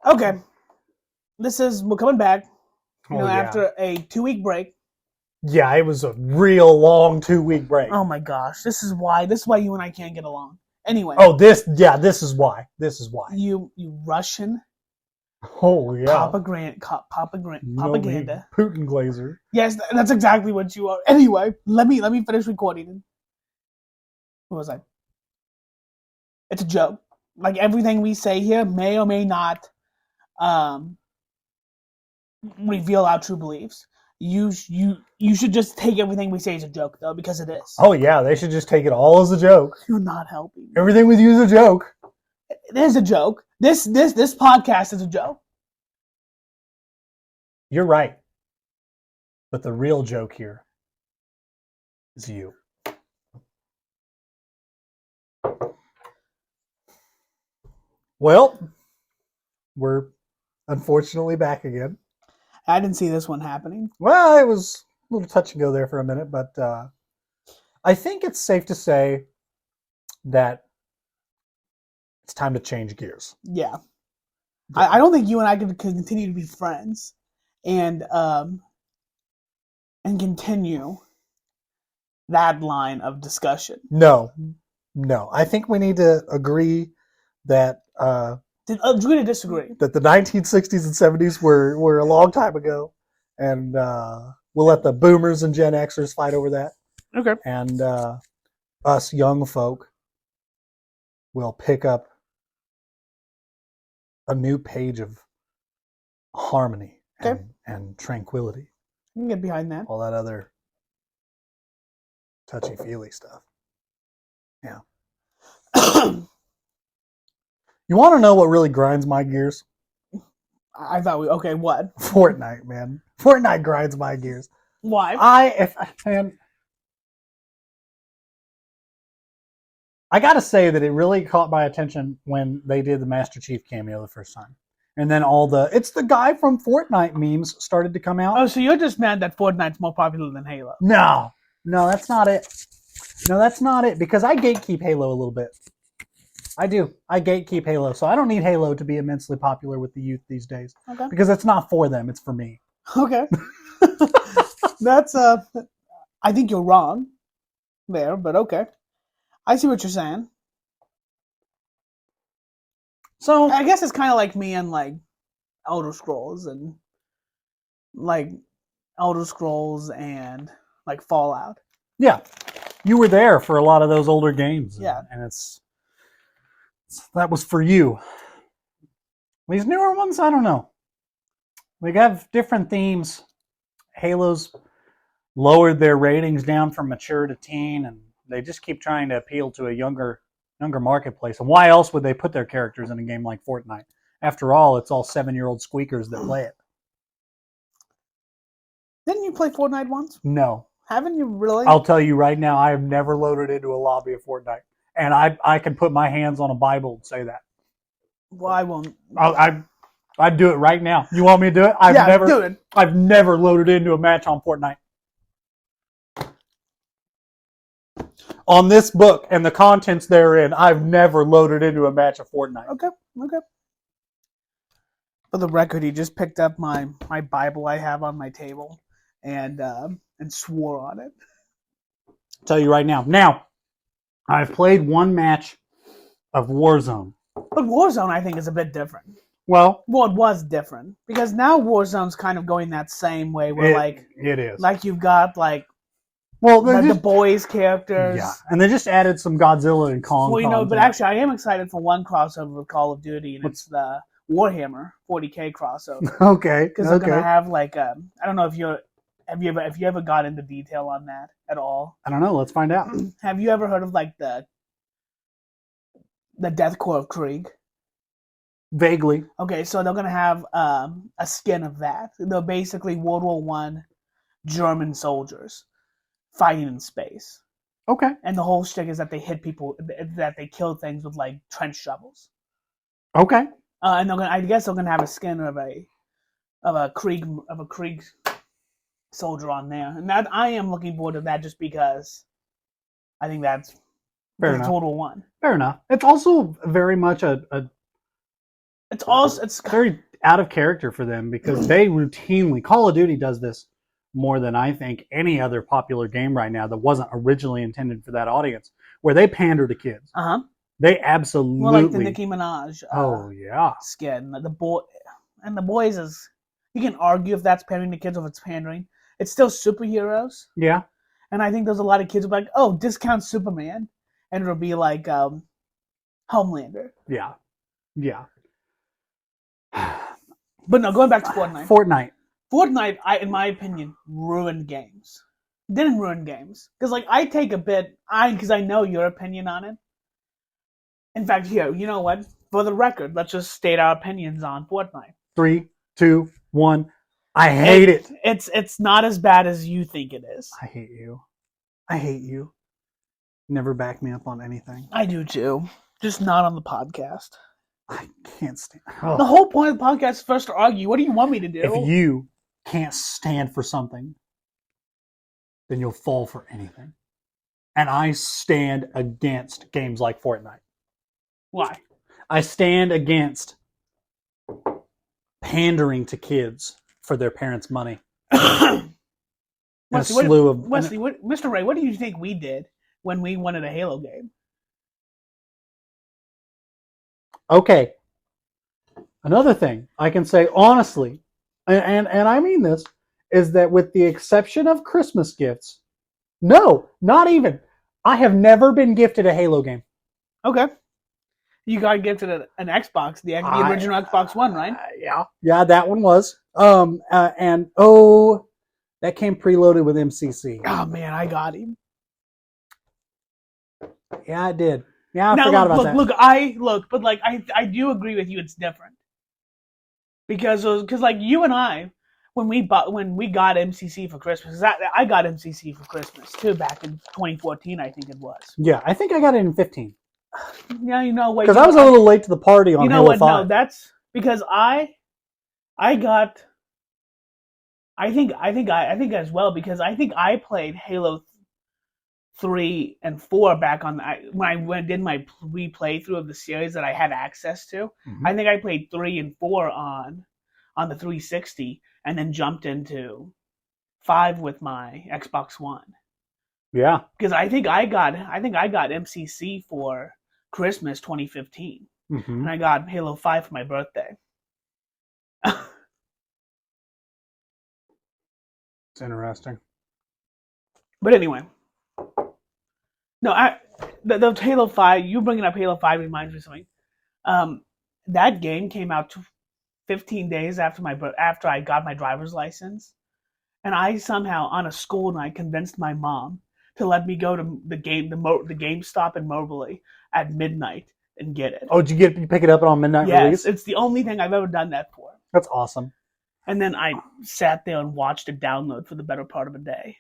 Okay, we're coming back. Oh, yeah. After a 2-week break. Yeah, it was a real long 2-week break. Oh my gosh, this is why you and I can't get along. Anyway. Oh, this is why. This is why. You Russian. Oh yeah. Propaganda. Putin glazer. Yes, that's exactly what you are. Anyway, let me finish recording. What was I? It's a joke. Like everything we say here may or may not reveal our true beliefs. You should just take everything we say as a joke, though, because it is. Oh yeah, they should just take it all as a joke. You're not helping. Everything with you is a joke. It is a joke. This podcast is a joke. You're right. But the real joke here is you. Well, we're unfortunately back again. I didn't see this one happening. Well, it was a little touch and go there for a minute, but I think it's safe to say that it's time to change gears. Yeah. I don't think you and I can continue to be friends and continue that line of discussion. No. I think we need to agree that agree to disagree. That the 1960s and 70s were a long time ago, and we'll let the boomers and Gen Xers fight over that. Okay. And us young folk will pick up a new page of harmony and tranquility. You can get behind that. All that other touchy-feely stuff. Yeah. You want to know what really grinds my gears? I thought what? Fortnite, man. Fortnite grinds my gears. Why? I gotta say that it really caught my attention when they did the Master Chief cameo the first time. And then it's the guy from Fortnite memes started to come out. Oh, so you're just mad that Fortnite's more popular than Halo? No, that's not it. No, that's not it. Because I gatekeep Halo a little bit. I do. I gatekeep Halo. So I don't need Halo to be immensely popular with the youth these days. Okay. Because it's not for them. It's for me. Okay. That's, I think you're wrong there, but okay. I see what you're saying. So I guess it's kind of like me and like Elder Scrolls and like Fallout. Yeah. You were there for a lot of those older games. Yeah. And that was for you. These newer ones, I don't know. They have different themes. Halo's lowered their ratings down from mature to teen, and they just keep trying to appeal to a younger marketplace. And why else would they put their characters in a game like Fortnite? After all, it's all 7-year-old squeakers that play it. Didn't you play Fortnite once? No. Haven't you really? I'll tell you right now, I have never loaded into a lobby of Fortnite. And I can put my hands on a Bible and say that. Well, I won't. I'd do it right now. You want me to do it? Do it. I've never loaded into a match on Fortnite. On this book and the contents therein, I've never loaded into a match of Fortnite. Okay. For the record, he just picked up my Bible I have on my table and swore on it. I'll tell you right now. Now, I've played one match of Warzone. But Warzone, I think, is a bit different. Well, it was different because now Warzone's kind of going that same way where it is. Like you've got the boys characters. Yeah, and they just added some Godzilla and Kong. Well, but actually, I am excited for one crossover with Call of Duty, and it's the Warhammer 40K crossover. Okay, because they're gonna have I don't know if have you ever got into detail on that at all? I don't know. Let's find out. Have you ever heard of the Deathcore of Krieg? Vaguely. Okay, so they're gonna have a skin of that. They're basically World War I German soldiers fighting in space. Okay. And the whole shtick is that they hit people, that they kill things with trench shovels. Okay. And I guess they're gonna have a skin of a Krieg soldier on there, and that I am looking forward to that just because I think that's fair enough. Total War I. Fair enough. It's also very much a It's also it's very out of character for them because they routinely, Call of Duty does this more than I think any other popular game right now that wasn't originally intended for that audience, where they pander to kids. They absolutely. Well, like the Nicki Minaj. Oh yeah. Skin the boy and the boys is. You can argue if that's pandering to kids or if it's pandering. It's still superheroes. Yeah. And I think there's a lot of kids who are like, oh, discount Superman, and it'll be like Homelander. Yeah. Yeah. But no, going back to Fortnite. Fortnite, in my opinion, ruined games. Didn't ruin games. Because, like, I take a bit, because I know your opinion on it. In fact, here, you know what? For the record, let's just state our opinions on Fortnite. 3, 2, 1. I hate it. It's not as bad as you think it is. I hate you. I hate you. Never back me up on anything. I do too. Just not on the podcast. I can't stand. The whole point of the podcast is for us to argue. What do you want me to do? If you can't stand for something, then you'll fall for anything. And I stand against games like Fortnite. Why? I stand against pandering to kids for their parents' money. Wesley, Mr. Ray, what do you think we did when we wanted a Halo game? Okay. Another thing I can say honestly, and I mean this, is that with the exception of Christmas gifts, no, not even. I have never been gifted a Halo game. Okay. You got gifted an Xbox, the original Xbox One, right? Yeah, that one was. That came preloaded with MCC. Oh man, I got him. Yeah, I did. Yeah, I forgot about that. But like I do agree with you. It's different because like you and I, when we got MCC for Christmas, I got MCC for Christmas too back in 2014, I think it was. Yeah, I think I got it in 15. Yeah, you know what? Because I was a little late to the party on Halo 5. No, that's because I think as well because I think I played Halo 3 and 4 back on when I did my replaythrough of the series that I had access to. Mm-hmm. I think I played 3 and 4 on the 360 and then jumped into 5 with my Xbox One. Yeah, because I think I got MCC for Christmas 2015, and I got Halo 5 for my birthday. It's interesting. But anyway, no, the Halo 5. You bringing up Halo 5 reminds me of something. That game came out 15 days after I got my driver's license, and I somehow on a school night convinced my mom to let me go to the GameStop in Moberly at midnight and get it. Oh, did you pick it up on midnight release? Yes, it's the only thing I've ever done that for. That's awesome. And then I sat there and watched it download for the better part of a day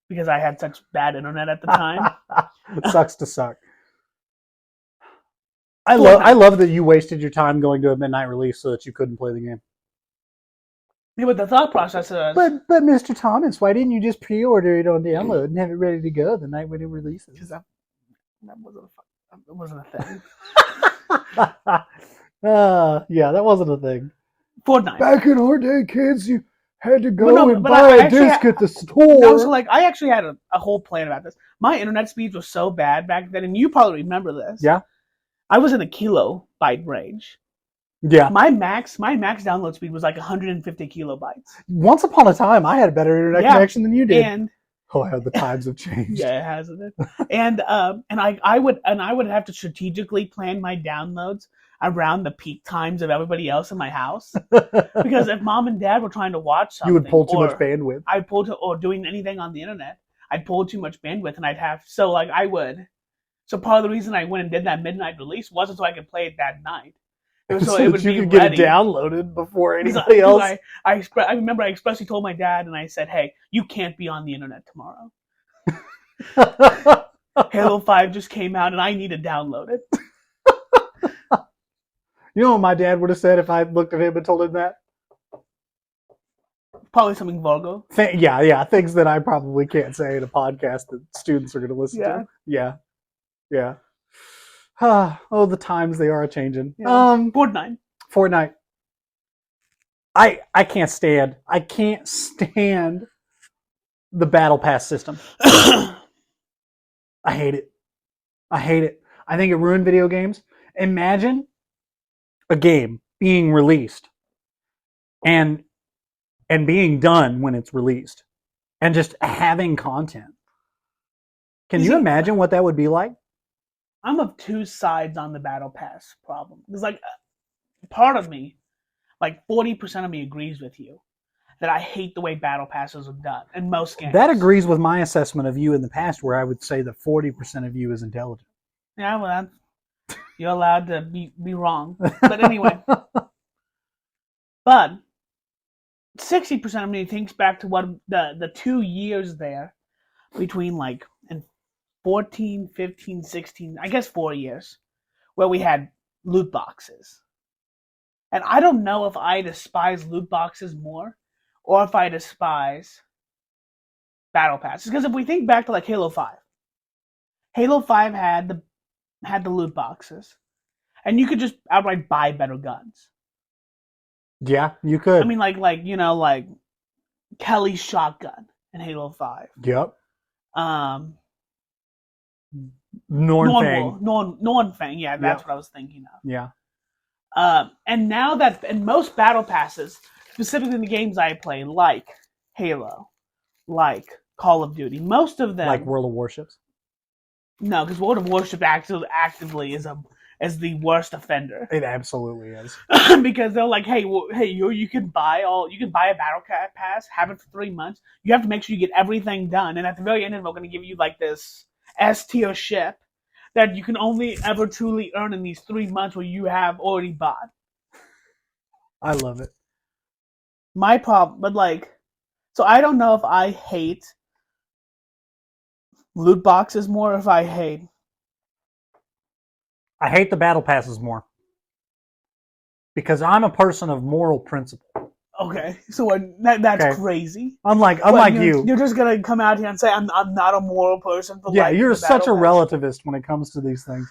because I had such bad internet at the time. It sucks to suck. I love that you wasted your time going to a midnight release so that you couldn't play the game. Yeah, but the thought process is... But Mr. Thomas, why didn't you just pre-order it on download and have it ready to go the night when it releases? Because that wasn't a thing. Yeah, that wasn't a thing. Fortnite. Back in our day, kids, you had to go and buy a disc at the store. No, so like I actually had a whole plan about this. My internet speeds were so bad back then, and you probably remember this. Yeah. I was in the kilobyte range. Yeah. My max download speed was like 150 kilobytes. Once upon a time, I had a better internet connection than you did. And the times have changed. Yeah, it hasn't it? And I would have to strategically plan my downloads around the peak times of everybody else in my house. Because if mom and dad were trying to watch something, you would pull too much bandwidth. Or doing anything on the internet, I'd pull too much bandwidth, and I'd have So part of the reason I went and did that midnight release wasn't so I could play it that night. It was so it would you could get it downloaded before anybody else. I remember I expressly told my dad, and I said, "Hey, you can't be on the internet tomorrow. Halo 5 just came out, and I need to download it." You know what my dad would have said if I looked at him and told him that? Probably something vulgar. Yeah, things that I probably can't say in a podcast that students are going to listen to. Yeah. Oh, the times they are changing. Yeah. Fortnite. I can't stand the battle pass system. I hate it. I think it ruined video games. Imagine a game being released and being done when it's released and just having content. Can you imagine what that would be like? I'm of two sides on the battle pass problem. Because like part of me, like 40% of me agrees with you that I hate the way battle passes are done in most games. That agrees with my assessment of you in the past, where I would say that 40% of you is intelligent. Yeah, well, you're allowed to be wrong. But anyway. But 60% of me thinks back to what the 2 years there between like in 14, 15, 16, I guess 4 years, where we had loot boxes. And I don't know if I despise loot boxes more or if I despise battle passes. Because if we think back to like Halo 5, Halo 5 had the loot boxes. And you could just outright buy better guns. Yeah, you could. I mean, like Kelly's shotgun in Halo 5. Yep. Nornfang. Yeah, that's what I was thinking of. Yeah. And now that in most battle passes, specifically in the games I play, like Halo, like Call of Duty, most of them like World of Warships. No, because World of Warship actively is the worst offender. It absolutely is. Because they're like, you can buy a battle pass, have it for 3 months. You have to make sure you get everything done, and at the very end, we're going to give you like this S tier ship that you can only ever truly earn in these 3 months where you have already bought. I love it. My problem, but like, so I don't know if I hate loot boxes more, or if I hate the battle passes more. Because I'm a person of moral principle. Okay, so that's crazy. Unlike you. You're just going to come out here and say, I'm not a moral person. For you're such a relativist when it comes to these things.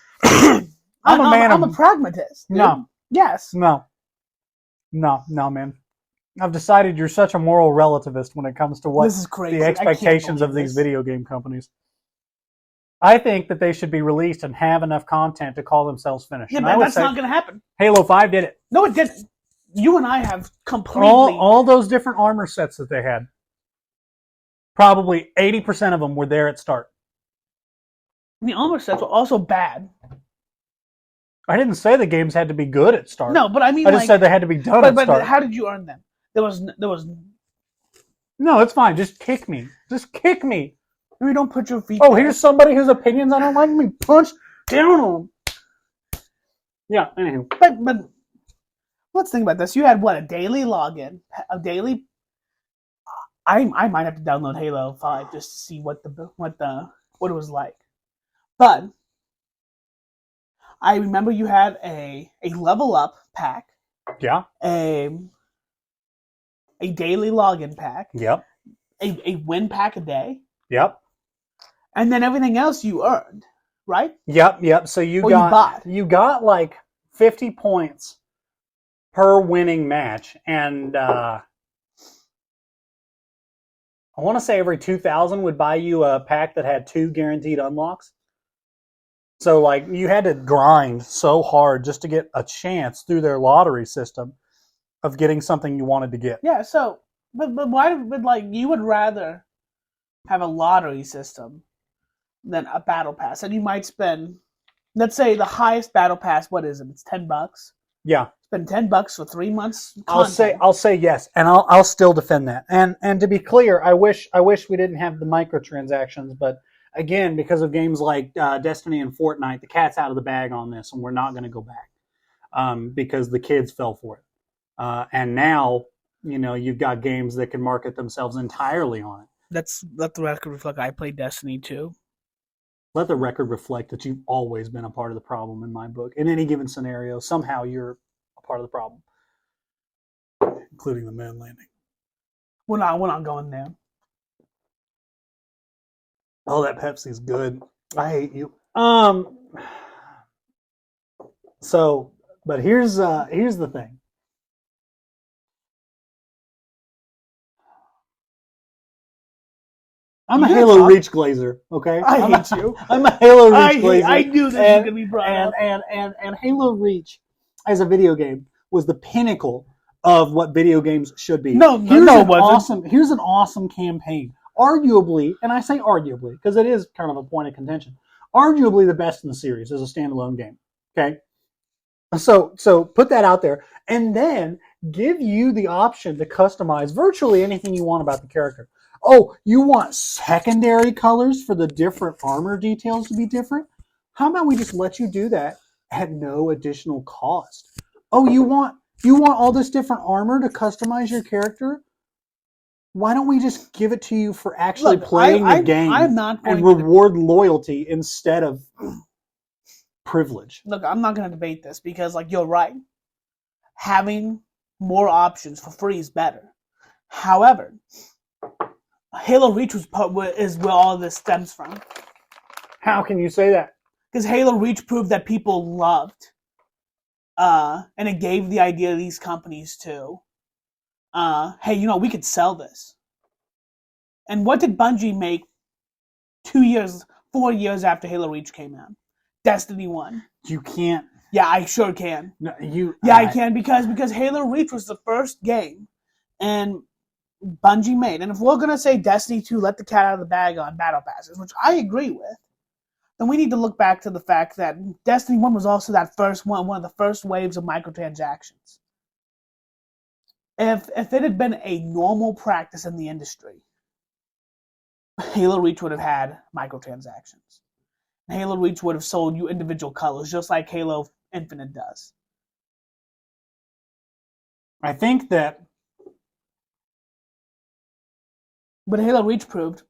I'm a pragmatist. Dude. No. Yes. No, man. I've decided you're such a moral relativist when it comes to what this is crazy. The expectations of these video game companies. I think that they should be released and have enough content to call themselves finished. Yeah, but that's not going to happen. Halo 5 did it. No, it didn't. You and I have completely... All those different armor sets that they had, probably 80% of them were there at start. The armor sets were also bad. I didn't say the games had to be good at start. No, but I mean, I just said they had to be done at start. But how did you earn them? There was. No, it's fine. Just kick me. Just kick me. Maybe don't put your feet. Oh, here's somebody whose opinions I don't like. Me punch down on them. Yeah. Anywho, but let's think about this. You had what, a daily login, a daily. I might have to download Halo 5 just to see what it was like, but I remember you had a level up pack. Yeah. A daily login pack. Yep. A win pack a day. Yep. And then everything else you earned, right? Yep. So you got like 50 points per winning match, and I want to say every 2,000 would buy you a pack that had 2 guaranteed unlocks. So like you had to grind so hard just to get a chance through their lottery system of getting something you wanted to get. Yeah. So, but why? But like you would rather have a lottery system than a battle pass, and you might spend, let's say, the highest battle pass. What is it? It's $10. Yeah. Spend $10 for 3 months. Content. I'll say yes, and I'll still defend that. And to be clear, I wish we didn't have the microtransactions, but again, because of games like Destiny and Fortnite, the cat's out of the bag on this, and we're not going to go back because the kids fell for it. And now, you've got games that can market themselves entirely on it. Let the record reflect. I played Destiny too. Let the record reflect that you've always been a part of the problem in my book. In any given scenario, somehow you're a part of the problem, including the moon landing. We're not going there. Oh, that Pepsi's good. I hate you. So But here's the thing. I'm a Halo Reach glazer, okay? I hate you. I'm a Halo Reach glazer. I knew this was going to be brought up. And Halo Reach, as a video game, was the pinnacle of what video games should be. Here's an awesome campaign. Arguably, and I say arguably, because it is kind of a point of contention, arguably the best in the series as a standalone game, okay? So put that out there, and then give you the option to customize virtually anything you want about the character. Oh, you want secondary colors for the different armor details to be different? How about we just let you do that at no additional cost? Oh, you want all this different armor to customize your character? Why don't we just give it to you for actually playing the game and reward loyalty instead of privilege? Look, I'm not going to debate this because, you're right. Having more options for free is better. However, Halo Reach is where all this stems from. How can you say that? Because Halo Reach proved that people loved, and it gave the idea to these companies to, hey, we could sell this. And what did Bungie make 4 years after Halo Reach came out? Destiny 1. You can't. Yeah, I sure can. No, I can because Halo Reach was the first game, and Bungie made. And if we're going to say Destiny 2 let the cat out of the bag on battle passes, which I agree with, then we need to look back to the fact that Destiny 1 was also that first one of the first waves of microtransactions. If it had been a normal practice in the industry, Halo Reach would have had microtransactions. Halo Reach would have sold you individual colors, just like Halo Infinite does. I think that... But Halo Reach proved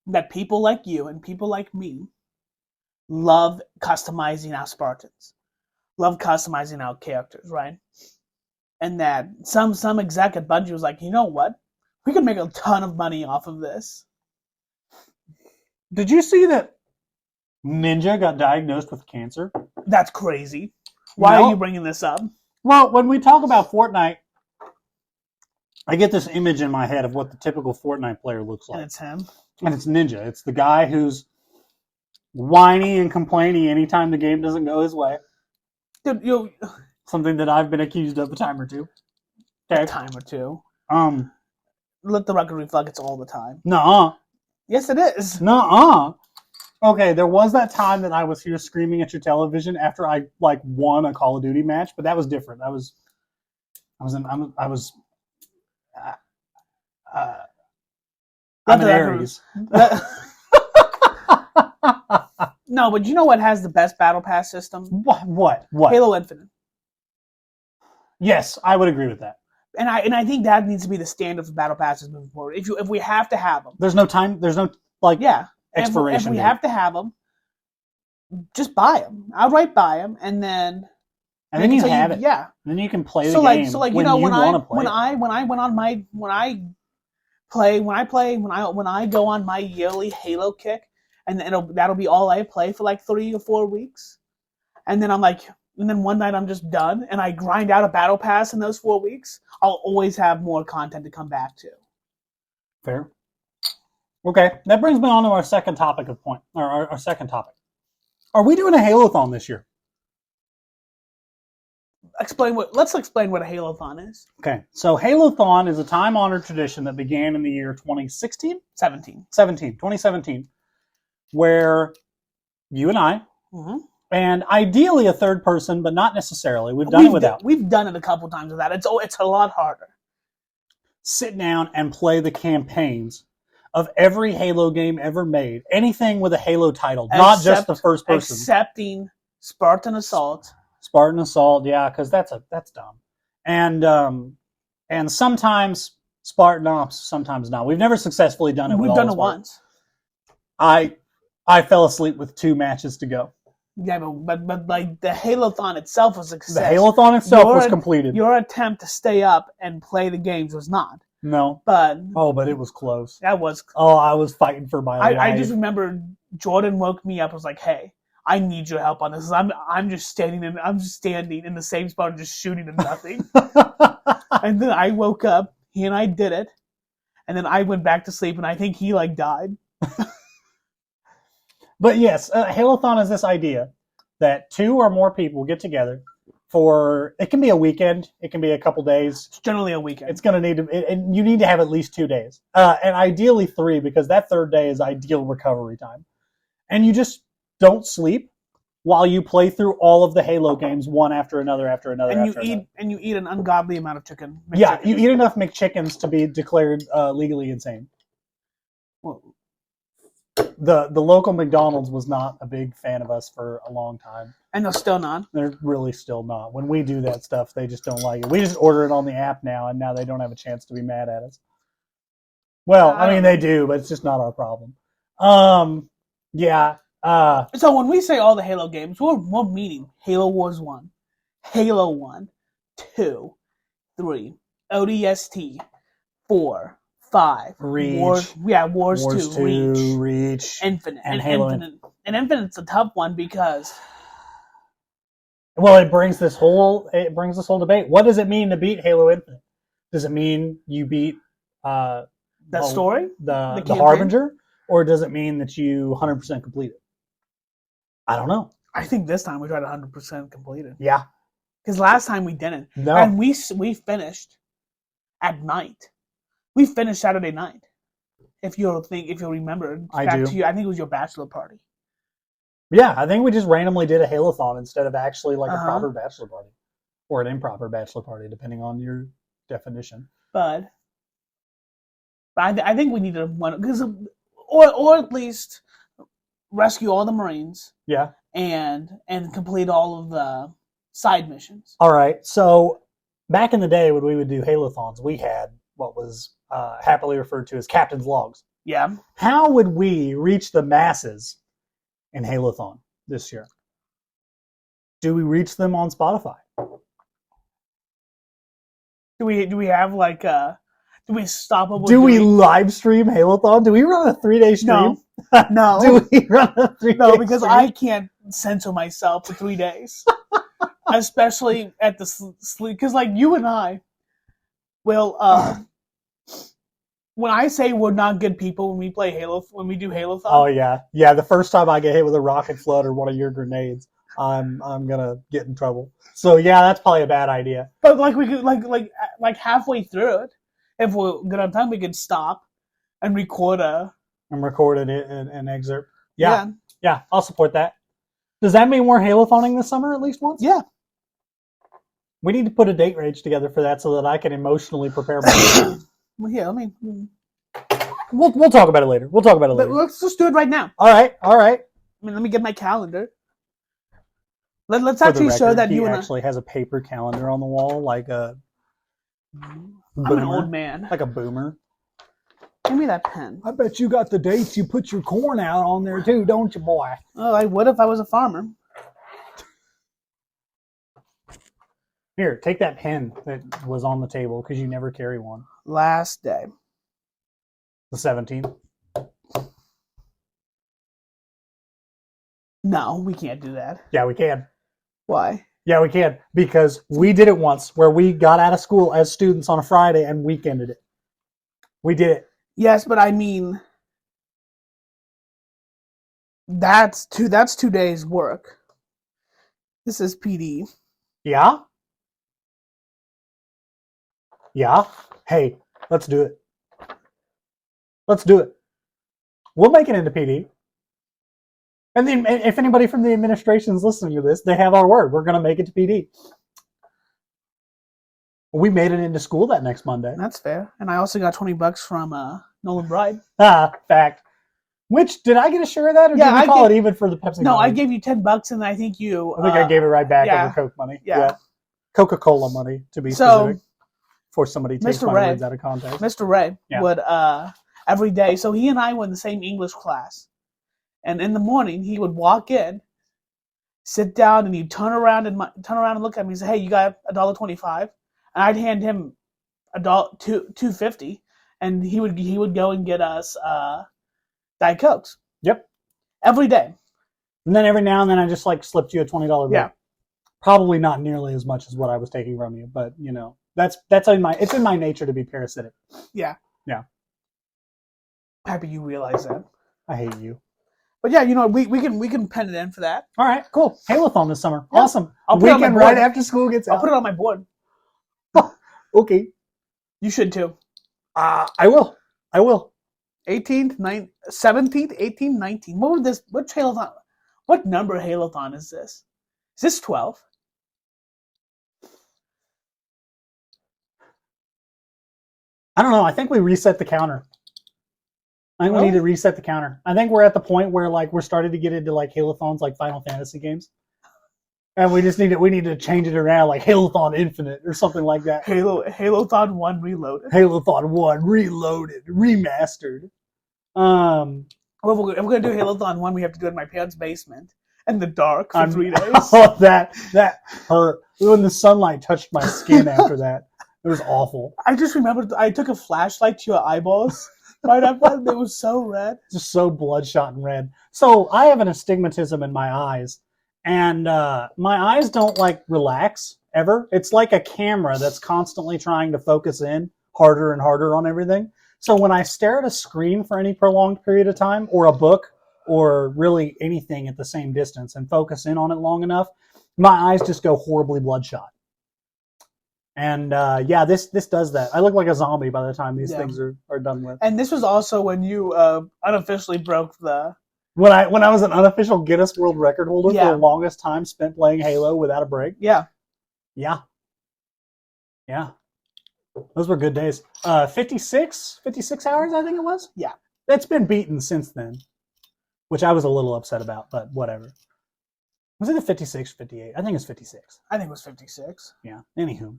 that people like you and people like me love customizing our Spartans, love customizing our characters, right? And that some exec at Bungie was like, you know what? We could make a ton of money off of this. Did you see that Ninja got diagnosed with cancer? That's crazy. Why are you bringing this up? Well, when we talk about Fortnite, I get this image in my head of what the typical Fortnite player looks like. And it's him. And it's Ninja. It's the guy who's whiny and complaining anytime the game doesn't go his way. Dude, something that I've been accused of a time or two. Okay. A time or two. Let the record reflect it's all the time. Nuh-uh. Yes, it is. Nuh-uh. Okay, there was that time that I was here screaming at your television after I won a Call of Duty match, but that was different. I was I'm an Aries. No, but you know what has the best battle pass system? What? Halo Infinite. Yes, I would agree with that. And I think that needs to be the standard for battle passes moving forward. If we have to have them, there's no time. There's no expiration. If we have to have them, just buy them. Outright buy them, and then you have it. Yeah. And then you can play the game. So when I go on my yearly Halo kick, and that'll be all I play for 3 or 4 weeks, and then and then one night I'm just done, and I grind out a battle pass in those 4 weeks. I'll always have more content to come back to. Fair. Okay, that brings me on to our second topic our second topic. Are we doing a Halo-thon this year? Let's explain what a Halo-thon is. Okay, so Halo-thon is a time-honored tradition that began in the year 2016? 2017, where you and I, and ideally a third person, but not necessarily. We've done it without. We've done it a couple times without. It's a lot harder. Sit down and play the campaigns of every Halo game ever made. Anything with a Halo title, not just the first person. Excepting Spartan Assault. Spartan Assault, yeah, because that's dumb. And sometimes Spartan Ops, sometimes not. We've never successfully done it. We've done it once. I fell asleep with 2 matches to go. Yeah, but the Halo-thon itself was a success. The Halo-thon itself was completed. Your attempt to stay up and play the games was not. No. But it was close. That was. Oh, I was fighting for my life. I just remember Jordan woke me up and was like, hey, I need your help on this. I'm just standing in the same spot and just shooting at nothing. And then I woke up. He and I did it, and then I went back to sleep. And I think he like died. But yes, Halothon is this idea that 2 or more people get together for, it can be a weekend, it can be a couple days. It's generally a weekend. It's going to need to, and you need to have at least 2 days, and ideally 3, because that third day is ideal recovery time. And you just don't sleep while you play through all of the Halo games, one after another, after another, and after another. And you eat an ungodly amount of chicken. Yeah, you eat enough McChickens to be declared legally insane. Well, the local McDonald's was not a big fan of us for a long time. and they're still not. They're really still not. When we do that stuff, they just don't like it. We just order it on the app now, and now they don't have a chance to be mad at us. Well, I mean, they do, but it's just not our problem. Yeah. So when we say all the Halo games, we're meaning Halo Wars 1, Halo 1, 2, 3, ODST, 4, 5, Reach. Wars 2, Reach, Infinite, and Halo Infinite. And Infinite's a tough one because, well, it brings this whole debate. What does it mean to beat Halo Infinite? Does it mean you beat that story, the Harbinger, or does it mean that you 100% complete it? I don't know. I think this time we tried 100% completed. Yeah, because last time we didn't. No, and we finished at night. We finished Saturday night. If you remember, I do. To you, I think it was your bachelor party. Yeah, I think we just randomly did a Halothon instead of actually like a proper bachelor party or an improper bachelor party, depending on your definition. But I think we need to one because, or at least rescue all the Marines. Yeah, and complete all of the side missions. All right. So back in the day when we would do Halothons, we had what was happily referred to as Captain's Logs. Yeah. How would we reach the masses in Halothon this year? Do we reach them on Spotify? Do we have like do we stop them? Do we live stream Halothon? Do we run a 3-day stream? No. Do we run a 3-day No, because stream? I can't censor myself for 3 days. Especially at the sleep, because like you and I will when I say we're not good people when we play Halo, when we do Halothon. Oh yeah. The first time I get hit with a rocket flood or one of your grenades, I'm gonna get in trouble. So yeah, that's probably a bad idea. But like we could like halfway through it, if we're good on time, we could stop and record an excerpt. Yeah, I'll support that. Does that mean we're Halothoning this summer at least once? Yeah. We need to put a date range together for that so that I can emotionally prepare myself. Well, yeah, I mean, we'll talk about it later. Let's just do it right now. All right. I mean, let me get my calendar. Let's actually show that you actually has a paper calendar on the wall, like a I'm boomer, an old man. like a boomer. Give me that pen. I bet you got the dates. You put your corn out on there too, don't you, boy? Oh, I would if I was a farmer. Here, take that pen that was on the table because you never carry one. Last day. The 17th. No, we can't do that. Yeah, we can. Why? Yeah, we can. Because we did it once where we got out of school as students on a Friday and weekended it. We did it. Yes, but I mean, that's 2 days work. This is PD. Yeah? Yeah? Hey, let's do it. Let's do it. We'll make it into PD. And then if anybody from the administration is listening to this, they have our word. We're going to make it to PD. We made it into school that next Monday. That's fair. And I also got $20 from Nolan Bride. Fact. Which, did I get a share of that, or did we call it even for the Pepsi No, money? I gave you $10, and I think you... I think I gave it right back over Coke money. Yeah. Coca-Cola money, to be specific. For somebody takes my words out of context. Mr. Ray would, every day, so he and I were in the same English class. And in the morning, he would walk in, sit down, and he'd turn around and look at me and say, "Hey, you got $1.25?" And I'd hand him $2.50, and he would go and get us Diet Cokes. Yep. Every day. And then every now and then I just like slipped you a $20 bill. Yeah. Probably not nearly as much as what I was taking from you, but you know, it's in my nature to be parasitic. Yeah. Yeah. Happy you realize that. I hate you. But yeah, you know, we can pen it in for that. All right, cool. Halothon this summer. Yeah. Awesome. I'll put it on my Weekend board. right after school gets out. I'll put it on my board. Okay. You should too. I will. 18th, 17th, 18th, 19th. What Halothon? What number Halothon is this? Is this 12? I don't know. I think we reset the counter. I think we need to reset the counter. I think we're at the point where like we're starting to get into like Halothons, like Final Fantasy games, and we need to change it around, like Halothon Infinite or something like that. Halothon 1 Reloaded. Halothon 1 Reloaded, remastered. Well, if we're gonna do Halothon 1, we have to do it in my parents' basement in the dark for 3 days. Oh, that hurt. When the sunlight touched my skin after that, it was awful. I just remembered I took a flashlight to your eyeballs. Right after they were so red. Just so bloodshot and red. So I have an astigmatism in my eyes, and my eyes don't like relax ever. It's like a camera that's constantly trying to focus in harder and harder on everything. So when I stare at a screen for any prolonged period of time, or a book, or really anything at the same distance, and focus in on it long enough, my eyes just go horribly bloodshot. And yeah, this does that. I look like a zombie by the time these things are done with. And this was also when you unofficially broke the... When I was an unofficial Guinness World Record holder for the longest time spent playing Halo without a break. Yeah. Yeah. Those were good days. 56 hours, I think it was? Yeah. It's been beaten since then, which I was a little upset about, but whatever. Was it a 56, 58? I think it's 56. I think it was 56. Yeah, anywho.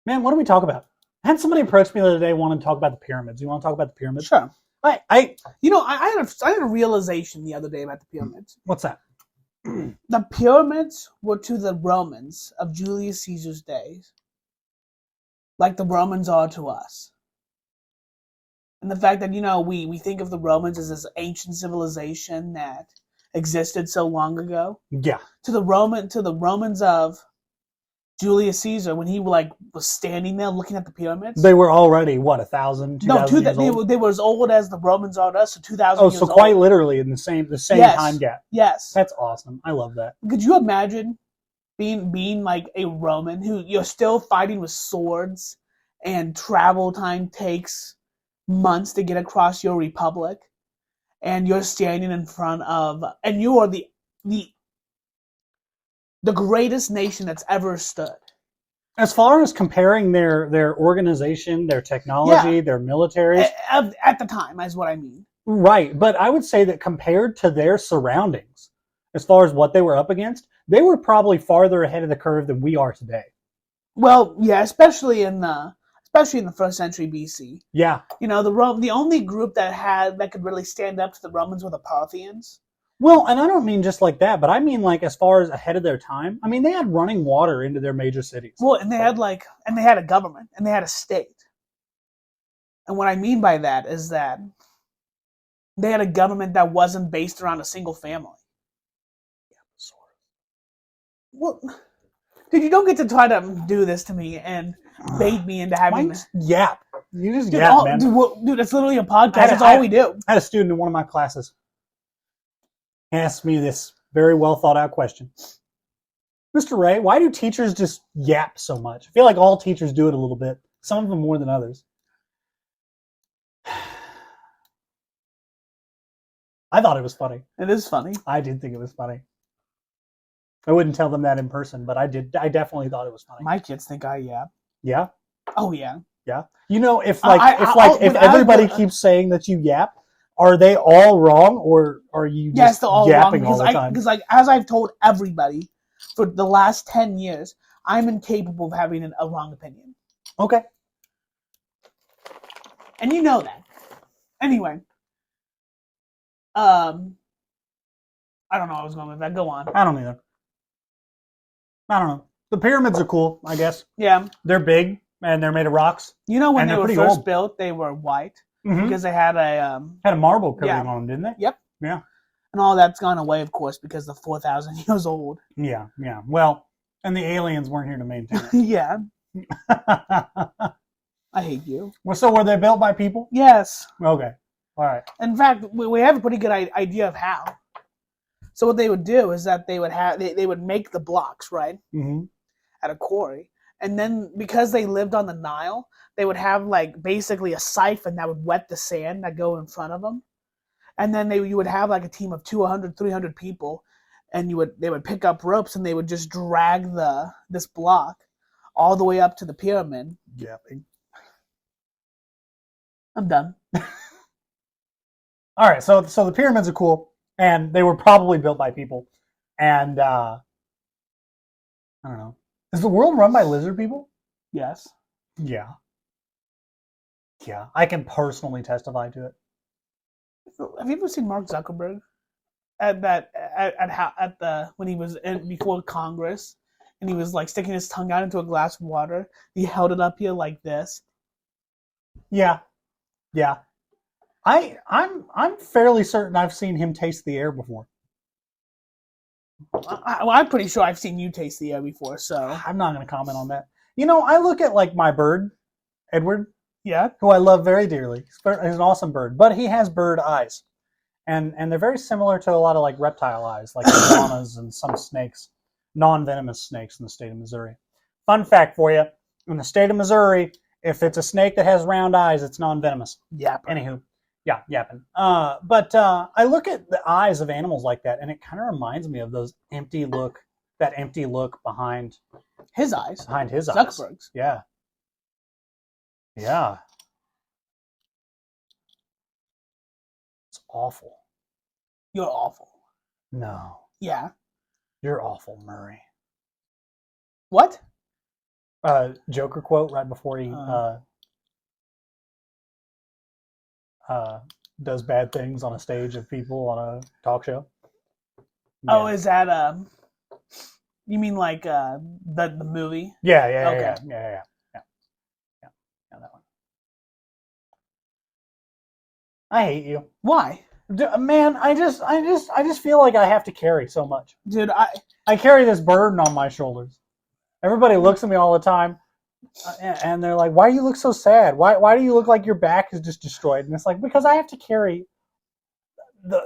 Man, what do we talk about? I had somebody approach me the other day wanting to talk about the pyramids. You want to talk about the pyramids? Sure. I had a realization the other day about the pyramids. What's that? The pyramids were to the Romans of Julius Caesar's days like the Romans are to us. And the fact that, you know, we think of the Romans as this ancient civilization that existed so long ago. Yeah. To the Romans of Julius Caesar, when he was standing there looking at the pyramids. They were already, 1,000, 2,000 years old? They were as old as the Romans are to us, so 2,000 years old. Oh, so quite literally in the same time gap. Yes. That's awesome. I love that. Could you imagine being like a Roman who you're still fighting with swords and travel time takes months to get across your republic, and you're standing in front of, and you are the greatest nation that's ever stood. As far as comparing their organization, their technology, their military. At the time, is what I mean. Right, but I would say that compared to their surroundings, as far as what they were up against, they were probably farther ahead of the curve than we are today. Well, yeah, especially in the first century BC. Yeah. You know, the only group that could really stand up to the Romans were the Parthians. Well, and I don't mean just like that, but I mean like as far as ahead of their time. I mean, they had running water into their major cities. Well, and they had a government, and they had a state. And what I mean by that is that they had a government that wasn't based around a single family. Yeah, sort of. Well, dude, you don't get to try to do this to me and bait me into having this. Yap. You just yap, man. Dude, it's literally a podcast. That's all we do. I had a student in one of my classes asked me this very well thought out question. Mr. Ray, why do teachers just yap so much? I feel like all teachers do it a little bit. Some of them more than others. I thought it was funny. It is funny. I did think it was funny. I wouldn't tell them that in person, but I did. I definitely thought it was funny. My kids think I yap. Yeah? Oh, yeah. Yeah? You know, if everybody keeps saying that you yap, are they all wrong, or are you just yapping all the time? Because, as I've told everybody for the last 10 years, I'm incapable of having a wrong opinion. Okay. And you know that. Anyway. I don't know how I was going with that. Go on. I don't either. I don't know. The pyramids are cool, I guess. Yeah. They're big, and they're made of rocks. You know, when they were first built, they were white. because they had had a marble coating yeah. on them, didn't they? Yep. Yeah. And all that's gone away, of course, because they're 4,000 years old. Yeah, yeah. Well, and the aliens weren't here to maintain Yeah, it. I hate you. Well, so were they built by people? Yes. Okay. All right. In fact, we have a pretty good idea of how. So what they would do is that they would make the blocks, right, at a quarry, and then because they lived on the Nile, they would have like basically a siphon that would wet the sand that go in front of them, and then you would have like a team of 200, 300 people, and they would pick up ropes and they would just drag this block all the way up to the pyramid. Yeah. I'm done. All right. So the pyramids are cool, and they were probably built by people, and I don't know. Is the world run by lizard people? Yes. Yeah. Yeah, I can personally testify to it. Have you ever seen Mark Zuckerberg when he was before Congress, and he was like sticking his tongue out into a glass of water? He held it up here like this. Yeah, yeah. I'm fairly certain I've seen him taste the air before. I'm pretty sure I've seen you taste the air before, so I'm not going to comment on that. You know, I look at like my bird, Edward. Yeah. Who I love very dearly. He's an awesome bird, but he has bird eyes, and they're very similar to a lot of like reptile eyes, like iguanas and some snakes, non-venomous snakes in the state of Missouri. Fun fact for you: in the state of Missouri, if it's a snake that has round eyes, it's non-venomous. Yeah. Anywho, yeah, yapping. But I look at the eyes of animals like that, and it kind of reminds me of that empty look behind his eyes. Behind his eyes. Zuckerberg's. Yeah. Yeah. It's awful. You're awful. No. Yeah. You're awful, Murray. What? Joker quote right before he does bad things on a stage of people on a talk show. Yeah. Oh, is that you mean like the movie? Yeah, Okay. Yeah, that one. I hate you. Why? Man, I just feel like I have to carry so much. Dude, I carry this burden on my shoulders. Everybody looks at me all the time, and they're like, "Why do you look so sad? Why do you look like your back is just destroyed?" And it's like, because I have to carry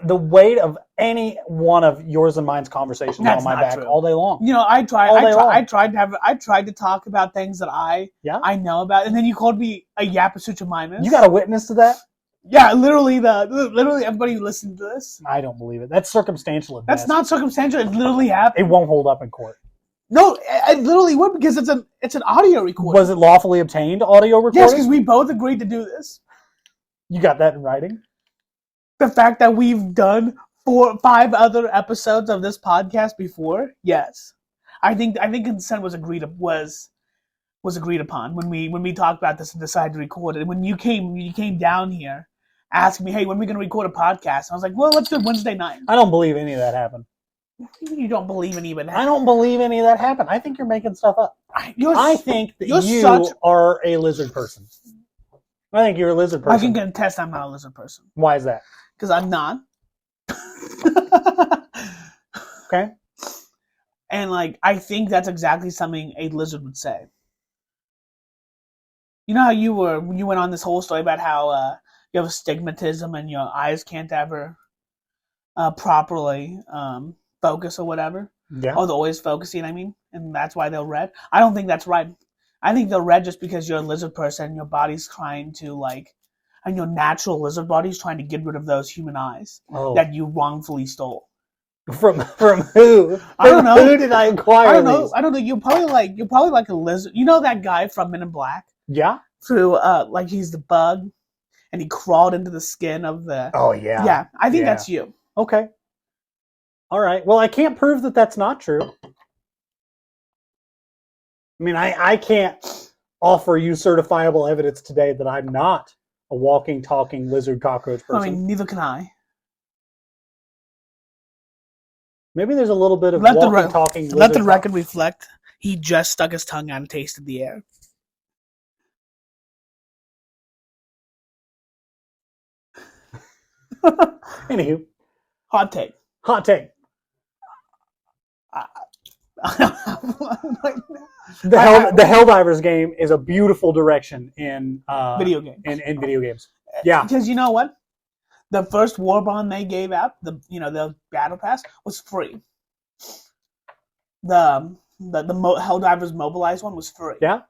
the weight of any one of yours and mine's conversations on my back all day long. You know, I tried to talk about things that I know about, and then you called me a Yapasuchamimus. You got a witness to that? Yeah, literally everybody who listened to this. I don't believe it. That's circumstantial. That's not circumstantial. It literally happened. It won't hold up in court. No, it literally would, because it's an audio recording. Was it lawfully obtained audio recording? Yes, because we both agreed to do this. You got that in writing? The fact that we've done 4 or 5 other episodes of this podcast before, yes. I think consent was agreed upon when we talked about this and decided to record it. When you came down here asking me, "Hey, when are we going to record a podcast?" I was like, "Well, let's do it Wednesday night." I don't believe any of that happened. You don't believe any of it happened? I don't believe any of that happened. I think you're making stuff up. I think that you are a lizard person. I think you're a lizard person. I can contest I'm not a lizard person. Why is that? Because I'm not. Okay. And I think that's exactly something a lizard would say. You know how you went on this whole story about how you have astigmatism and your eyes can't ever properly focus or whatever? Yeah. Oh, they're always focusing, and that's why they're red? I don't think that's right. I think they're red just because you're a lizard person and your body's trying to, and your natural lizard body's trying to get rid of those human eyes that you wrongfully stole. From who? I don't know. Who did I acquire? I don't know. I don't know. You're probably like a lizard. You know that guy from Men in Black? Yeah. Through he's the bug, and he crawled into the skin of the. Oh yeah. Yeah, I think that's you. Okay. All right. Well, I can't prove that that's not true. I mean, I can't offer you certifiable evidence today that I'm not a walking, talking lizard cockroach person. I mean, neither can I. Maybe there's a little bit of walking, talking lizard. Let the record reflect. He just stuck his tongue out and tasted the air. Anywho, Hot take. hot take. The Helldivers game is a beautiful direction in Video games. in video games. Yeah, Because you know what? The first War Bond they gave out, the Battle Pass, was free. The Helldivers Mobilized one was free. yeah.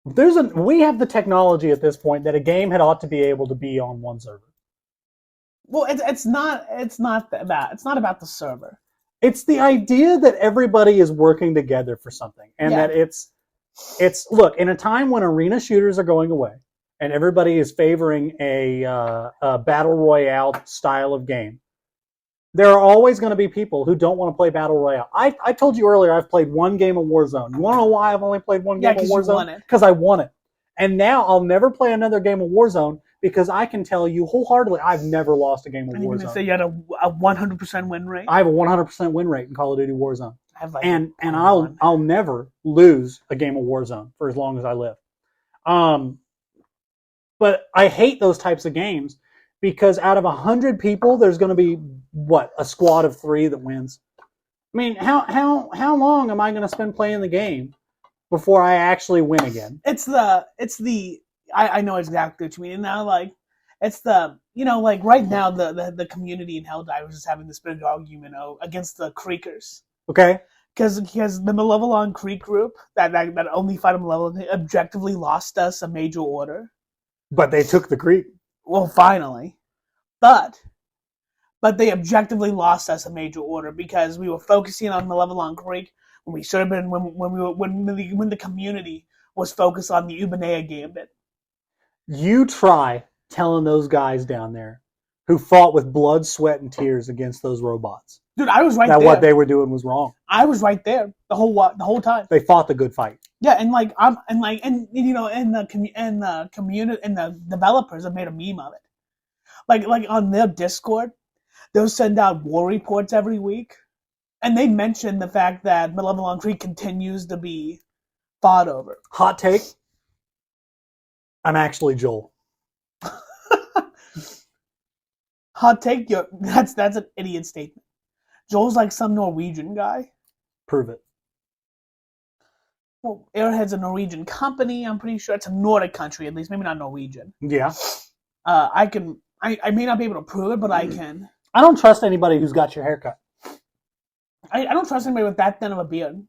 We have the technology at this point that a game had ought to be able to be on one server. Well, it's not about the server. It's the idea that everybody is working together for something, and that it's look, in a time when arena shooters are going away and everybody is favoring a battle royale style of game, there are always going to be people who don't want to play battle royale. I told you earlier I've played one game of Warzone. You want to know why I've only played one game of Warzone? Because I won it. And now I'll never play another game of Warzone because I can tell you wholeheartedly I've never lost a game of Warzone. You're going to say you had a 100% win rate? I have a 100% win rate in Call of Duty Warzone. I have like and I'll never lose a game of Warzone for as long as I live. But I hate those types of games because out of 100 people, there's going to be a squad of 3 that wins. I mean, how long am I going to spend playing the game before I actually win again? I know exactly what you mean. And now, like, it's like right now the community in Helldivers is having this big argument against the Creekers. Okay. Because the Malevelon Creek group that only fight on Malevelon objectively lost us a major order. But they took the creek. Well, finally. But they objectively lost us a major order because we were focusing on Malevelon Creek when we should have been when the community was focused on the Ubanea Gambit. You try telling those guys down there who fought with blood, sweat, and tears against those robots. Dude, I was right there. That what they were doing was wrong. I was right there the whole time. They fought the good fight. Yeah, and the community and the developers have made a meme of it. Like on their Discord, they'll send out war reports every week, and they mention the fact that Malevelon Creek continues to be fought over. Hot take. I'm actually Joel. Hot take. That's an idiot statement. Joel's like some Norwegian guy. Prove it. Well, Airhead's a Norwegian company. I'm pretty sure it's a Nordic country, at least. Maybe not Norwegian. Yeah. I may not be able to prove it, but I can. I don't trust anybody who's got your haircut. I don't trust anybody with that thin of a beard.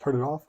Turn it off.